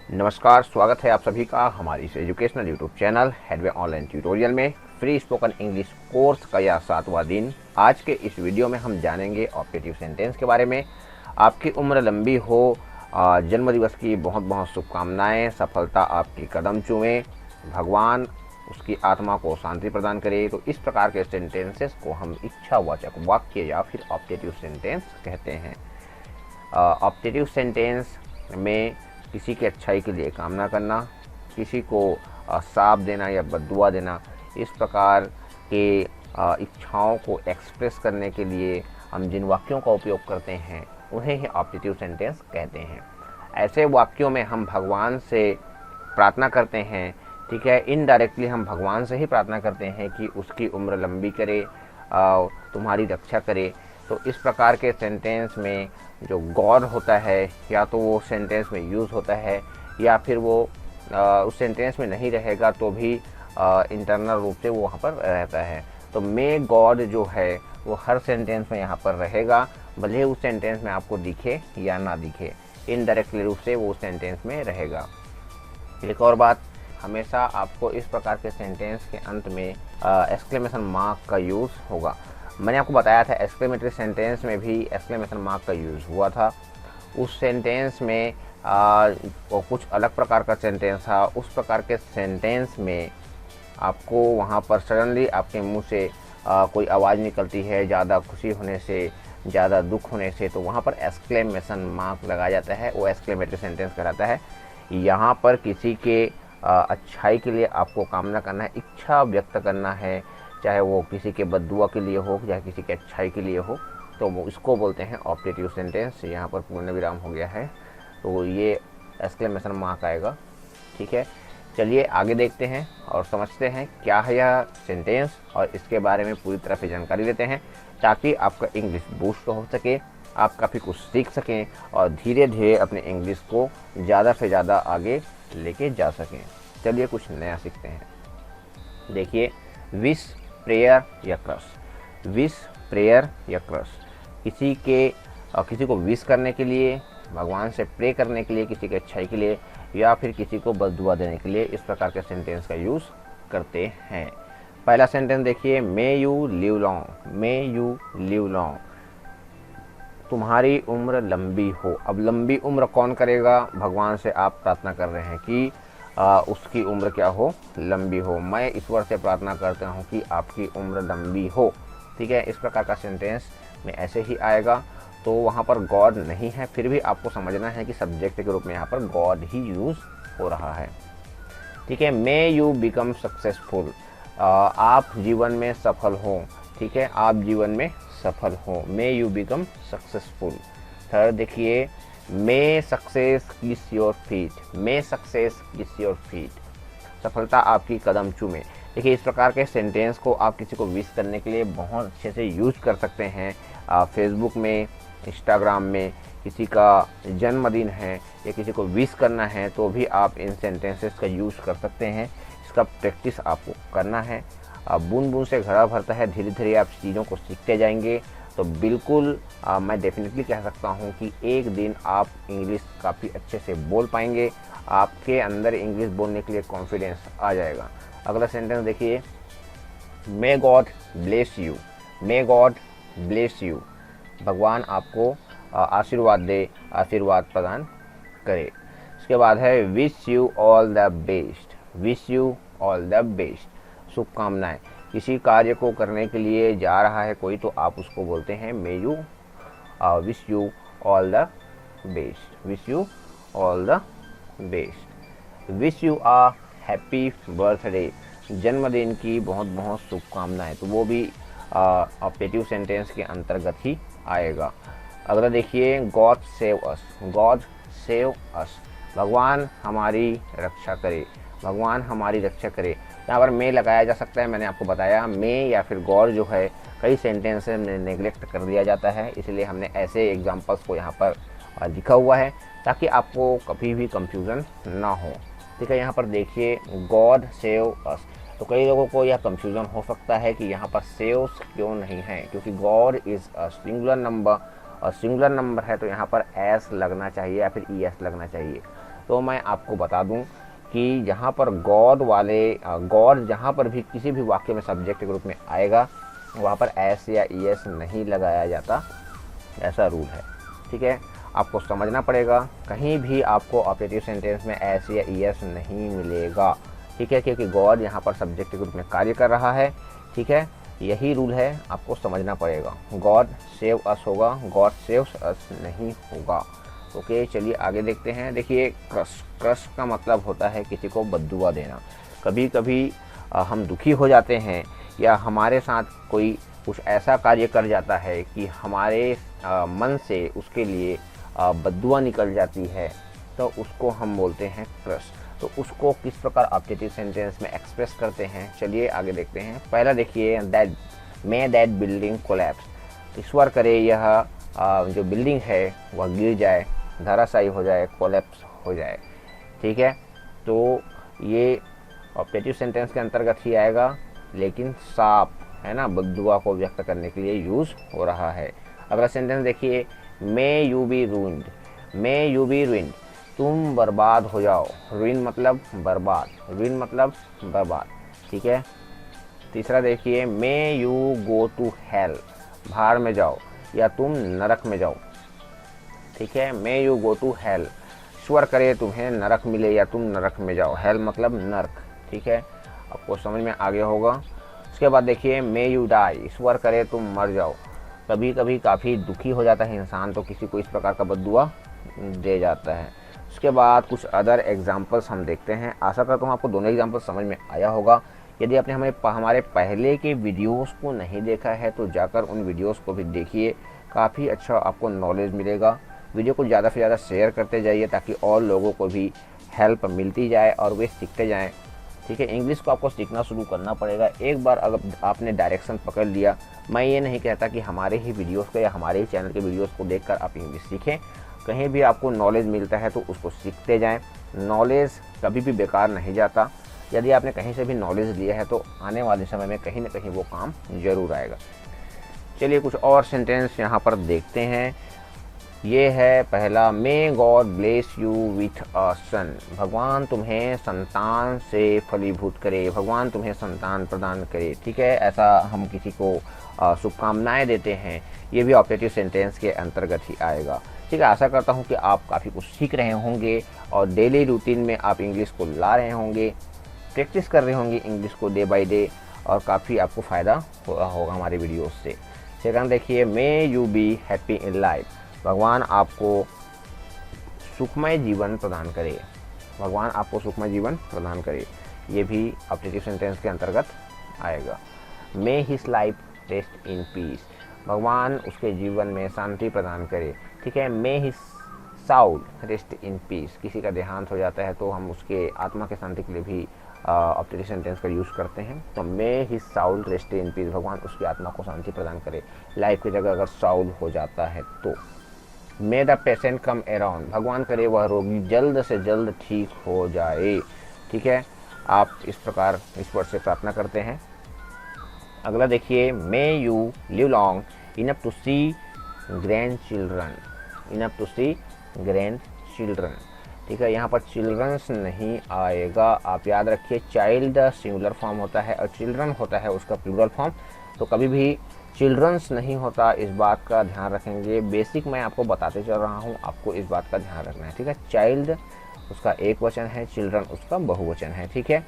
नमस्कार, स्वागत है आप सभी का हमारी इस educational YouTube channel headway online tutorial में। फ्री स्पोकन इंग्लिश कोर्स का यह 7वां दिन। आज के इस वीडियो में हम जानेंगे ऑप्टेटिव सेंटेंस के बारे में। आपकी उम्र लंबी हो, जन्मदिवस की बहुत बहुत शुभकामनाएं, सफलता आपकी कदम चूमे, भगवान उसकी आत्मा को शांति प्रदान करे। तो इस प्रकार के सेंटेंसेस को हम इच्छावाचक वाक्य या फिर ऑप्टेटिव सेंटेंस कहते हैं। ऑप्टेटिव सेंटेंस में किसी की अच्छाई के लिए कामना करना, किसी को शाप देना या बद्दुआ देना, इस प्रकार के इच्छाओं को एक्सप्रेस करने के लिए हम जिन वाक्यों का उपयोग करते हैं उन्हें ही ऑप्टेटिव सेंटेंस कहते हैं। ऐसे वाक्यों में हम भगवान से प्रार्थना करते हैं, ठीक है, इनडायरेक्टली हम भगवान से ही प्रार्थना करते हैं कि उसकी उम्र लंबी करे, तुम्हारी रक्षा करे। तो इस प्रकार के सेंटेंस में जो गॉड होता है या तो वो सेंटेंस में यूज़ होता है या फिर वो उस सेंटेंस में नहीं रहेगा तो भी इंटरनल रूप से वो वहाँ पर रहता है। तो मे गॉड जो है वो हर सेंटेंस में यहाँ पर रहेगा, भले उस सेंटेंस में आपको दिखे या ना दिखे, इनडायरेक्टली रूप से वो उस सेंटेंस में रहेगा। एक और बात, हमेशा आपको इस प्रकार के सेंटेंस के अंत में एक्सक्लेमेशन मार्क का यूज़ होगा। मैंने आपको बताया था एक्सक्लेमेटरी सेंटेंस में भी एक्सक्लेमेशन मार्क का यूज़ हुआ था। उस सेंटेंस में कुछ अलग प्रकार का सेंटेंस था। उस प्रकार के सेंटेंस में आपको वहाँ पर सडनली आपके मुंह से कोई आवाज़ निकलती है, ज़्यादा खुशी होने से, ज़्यादा दुख होने से, तो वहाँ पर एक्सक्लेमेशन मार्क लगाया जाता है, वो एक्सक्लेमेटरी सेंटेंस कहलाता है। यहाँ पर किसी के अच्छाई के लिए आपको कामना करना है, इच्छा व्यक्त करना है, चाहे वो किसी के बद्दुआ के लिए हो, चाहे किसी के अच्छाई के लिए हो, तो वो इसको बोलते हैं ऑप्टेटिव सेंटेंस। यहाँ पर पूर्ण विराम हो गया है तो ये एक्सक्लेमेशन मार्क आएगा, ठीक है। चलिए आगे देखते हैं और समझते हैं क्या है यह सेंटेंस और इसके बारे में पूरी तरह से जानकारी लेते हैं, ताकि आपका इंग्लिश बूस्ट हो सके, आप काफ़ी कुछ सीख सकें और धीरे धीरे अपने इंग्लिश को ज़्यादा से ज़्यादा आगे लेके जा सकें। चलिए कुछ नया सीखते हैं। देखिए, विश, प्रेयर या क्रश। विश, प्रेयर या क्रश, किसी को विश करने के लिए, भगवान से प्रे करने के लिए, किसी की अच्छाई के लिए, या फिर किसी को बद्दुआ देने के लिए इस प्रकार के सेंटेंस का यूज़ करते हैं। पहला सेंटेंस देखिए, may you live long. May you live long, तुम्हारी उम्र लंबी हो। अब लंबी उम्र कौन करेगा? भगवान से आप प्रार्थना कर रहे हैं कि उसकी उम्र क्या हो? लंबी हो। मैं ईश्वर से प्रार्थना करता हूँ कि आपकी उम्र लंबी हो, ठीक है। इस प्रकार का सेंटेंस में ऐसे ही आएगा। तो वहाँ पर गॉड नहीं है, फिर भी आपको समझना है कि सब्जेक्ट के रूप में यहाँ पर गॉड ही यूज़ हो रहा है, ठीक है। मे यू बिकम सक्सेसफुल, आप जीवन में सफल हों, ठीक है, आप जीवन में सफल हों। May you become successful. Third देखिए, may success kiss your feet. May success kiss your feet, सफलता आपकी कदम चूमे। देखिए, इस प्रकार के सेंटेंस को आप किसी को विश करने के लिए बहुत अच्छे से यूज़ कर सकते हैं। फेसबुक में, इंस्टाग्राम में किसी का जन्मदिन है या किसी को विश करना है तो भी आप इन सेंटेंसेस का यूज़ कर सकते हैं। इसका प्रैक्टिस आपको करना है। बूंद बूंद से घड़ा भरता है, धीरे धीरे आप चीज़ों को सीखते जाएंगे। तो बिल्कुल मैं डेफिनेटली कह सकता हूँ कि एक दिन आप इंग्लिश काफ़ी अच्छे से बोल पाएंगे, आपके अंदर इंग्लिश बोलने के लिए कॉन्फिडेंस आ जाएगा। अगला सेंटेंस देखिए, मे God bless you. May God bless you, भगवान आपको आशीर्वाद दे, आशीर्वाद प्रदान करे। उसके बाद है wish you all the best. Wish you all the best, शुभकामनाएं। किसी कार्य को करने के लिए जा रहा है कोई, तो आप उसको बोलते हैं may you wish you all the best. Wish you all the best. Wish you a happy birthday, जन्मदिन की बहुत बहुत शुभकामनाएं। तो वो भी ऑप्टेटिव सेंटेंस के अंतर्गत ही आएगा। अगला देखिए, God save us. God save us, भगवान हमारी रक्षा करे। भगवान हमारी रक्षा करे, यहाँ पर मे लगाया जा सकता है। मैंने आपको बताया मे या फिर गॉड जो है कई सेंटेंस में नेग्लेक्ट कर दिया जाता है, इसलिए हमने ऐसे एग्जांपल्स को यहाँ पर लिखा हुआ है ताकि आपको कभी भी कंफ्यूजन ना हो, ठीक है। यहाँ पर देखिए, गॉड सेव अस, तो कई लोगों को यह कंफ्यूजन हो सकता है कि यहाँ पर सेव्स क्यों नहीं है, क्योंकि God is a singular number और सिंगुलर नंबर है तो यहाँ पर एस लगना चाहिए या फिर ई एस लगना चाहिए। तो मैं आपको बता दूं कि यहाँ पर गॉड जहाँ पर भी किसी भी वाक्य में सब्जेक्ट के रूप में आएगा वहाँ पर एस या ईएस नहीं लगाया जाता, ऐसा रूल है। ठीक है, आपको समझना पड़ेगा, कहीं भी आपको ऑपरेटिव सेंटेंस में एस या ईएस नहीं मिलेगा। ठीक है, क्योंकि गॉड यहाँ पर सब्जेक्ट के रूप में कार्य कर रहा है। ठीक है, यही रूल है, आपको समझना पड़ेगा। गॉड सेव अस होगा, गॉड सेव्स अस नहीं होगा। ओके, चलिए आगे देखते हैं। देखिए क्रश का मतलब होता है किसी को बद्दुआ देना। कभी कभी हम दुखी हो जाते हैं या हमारे साथ कोई कुछ ऐसा कार्य कर जाता है कि हमारे मन से उसके लिए बद्दुआ निकल जाती है, तो उसको हम बोलते हैं क्रश। तो उसको किस प्रकार ऑब्जेक्टिव सेंटेंस में एक्सप्रेस करते हैं, चलिए आगे देखते हैं। पहला देखिए, दैट बिल्डिंग कोलैप्स। ईश्वर करे यह जो बिल्डिंग है वह गिर जाए, धराशायी हो जाए, कोलैप्स हो जाए। ठीक है, तो ये ऑब्जेक्टिव सेंटेंस के अंतर्गत ही आएगा, लेकिन साफ है ना, बद्दुआ को व्यक्त करने के लिए यूज़ हो रहा है। अगला सेंटेंस देखिए, may you B ruined. May you B ruined, तुम बर्बाद हो जाओ। रूइन मतलब बर्बाद, रूइन मतलब बर्बाद। ठीक है, तीसरा देखिए, may you go to hell. भाड़ में जाओ या तुम नरक में जाओ। ठीक है, may you go to hell, ईश्वर करे तुम्हें नरक मिले या तुम नरक में जाओ। हेल मतलब नरक। ठीक है, आपको समझ में आ गया होगा। उसके बाद देखिए, मे यू डाई। ईश्वर करे तुम मर जाओ। कभी कभी काफ़ी दुखी हो जाता है इंसान, तो किसी को इस प्रकार का बद्दुआ दे जाता है। उसके बाद कुछ अदर एग्जाम्पल्स हम देखते हैं। आशा करता हूँ आपको दोनों एग्जाम्पल समझ में आया होगा। यदि आपने हमारे पहले के वीडियोस को नहीं देखा है तो जाकर उन वीडियोस को भी देखिए, काफ़ी अच्छा आपको नॉलेज मिलेगा। वीडियो को ज़्यादा से ज़्यादा शेयर करते जाइए ताकि और लोगों को भी हेल्प मिलती जाए और वे सीखते जाएँ। ठीक है, इंग्लिश को आपको सीखना शुरू करना पड़ेगा। एक बार अगर आपने डायरेक्शन पकड़ लिया, मैं ये नहीं कहता कि हमारे ही वीडियोस को या हमारे ही चैनल के वीडियोस को देखकर आप इंग्लिश सीखें। कहीं भी आपको नॉलेज मिलता है तो उसको सीखते जाएं। नॉलेज कभी भी बेकार नहीं जाता। यदि आपने कहीं से भी नॉलेज लिया है तो आने वाले समय में कहीं ना कहीं वो काम ज़रूर आएगा। चलिए कुछ और सेंटेंस यहाँ पर देखते हैं। ये है पहला, may God bless you with a son. भगवान तुम्हें संतान से फलीभूत करे, भगवान तुम्हें संतान प्रदान करे। ठीक है, ऐसा हम किसी को शुभकामनाएं देते हैं, ये भी ऑब्जेक्टिव सेंटेंस के अंतर्गत ही आएगा। ठीक है, आशा करता हूँ कि आप काफ़ी कुछ सीख रहे होंगे और डेली रूटीन में आप इंग्लिश को ला रहे होंगे, प्रैक्टिस कर रहे होंगे इंग्लिश को डे बाय डे, और काफ़ी आपको फ़ायदा होगा हमारे वीडियोस से। सेकंड देखिए, may you be happy in life. भगवान आपको सुखमय जीवन प्रदान करे, भगवान आपको सुखमय जीवन प्रदान करे, ये भी ऑब्जेक्टिव सेंटेंस के अंतर्गत आएगा। मे his life rest in peace. भगवान उसके जीवन में शांति प्रदान करे। ठीक है, मे his Saul rest in peace. किसी का देहांत हो जाता है तो हम उसके आत्मा के शांति के लिए भी ऑब्जेक्टिव सेंटेंस का यूज़ करते हैं। तो मे his Saul rest in peace, भगवान उसकी आत्मा को शांति प्रदान करे। लाइफ की जगह अगर साउल हो जाता है तो मे द पेशेंट कम अराउंड। भगवान करे वह रोगी जल्द से जल्द ठीक हो जाए। ठीक है, आप इस प्रकार ईश्वर से प्रार्थना करते हैं। अगला देखिए, may you live long enough to see grandchildren. Enough to see grandchildren. ठीक है, यहाँ पर चिल्ड्रंस नहीं आएगा, आप याद रखिए। चाइल्ड सिंगुलर फॉर्म होता है और चिल्ड्रन होता है उसका प्लूरल फॉर्म, तो कभी भी चिल्ड्रंस नहीं होता, इस बात का ध्यान रखेंगे। बेसिक मैं आपको बताते चल रहा हूँ, आपको इस बात का ध्यान रखना है। ठीक है, चाइल्ड उसका एक वचन है, चिल्ड्रन उसका बहुवचन है। ठीक है,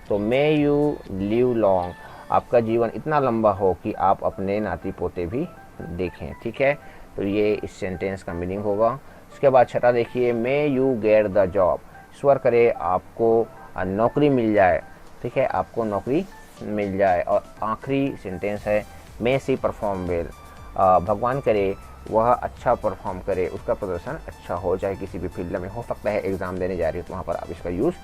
तो मे यू लिव लॉन्ग, आपका जीवन इतना लंबा हो कि आप अपने नाती पोते भी देखें। ठीक है, तो ये इस सेंटेंस का मीनिंग होगा। उसके बाद छठा देखिए, may you get the job. ईश्वर करे आपको नौकरी मिल जाए। ठीक है, आपको नौकरी मिल जाए। और आखिरी सेंटेंस है, मे सी परफॉर्म वेल। भगवान करे वह अच्छा परफॉर्म करे, उसका प्रदर्शन अच्छा हो, चाहे किसी भी फील्ड में हो सकता है। एग्ज़ाम देने जा रही है तो वहाँ पर आप इसका यूज़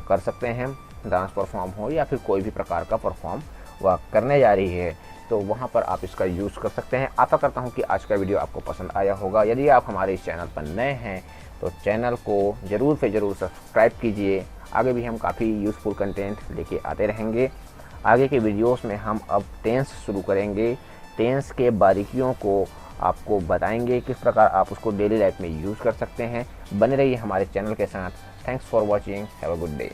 कर सकते हैं। डांस परफॉर्म हो या फिर कोई भी प्रकार का परफॉर्म वह करने जा रही है तो वहाँ पर आप इसका यूज़ कर सकते हैं। आशा करता हूँ कि आज का वीडियो आपको पसंद आया होगा। यदि आप हमारे इस चैनल पर नए हैं तो चैनल को ज़रूर से ज़रूर सब्सक्राइब कीजिए। आगे भी हम काफ़ी यूज़फुल कंटेंट लेके आते रहेंगे। आगे के वीडियोस में हम अब टेंस शुरू करेंगे टेंस के बारीकियों को आपको बताएंगे, किस प्रकार आप उसको डेली लाइफ में यूज़ कर सकते हैं। बने रहिए हमारे चैनल के साथ। Thanks for watching, have a good day.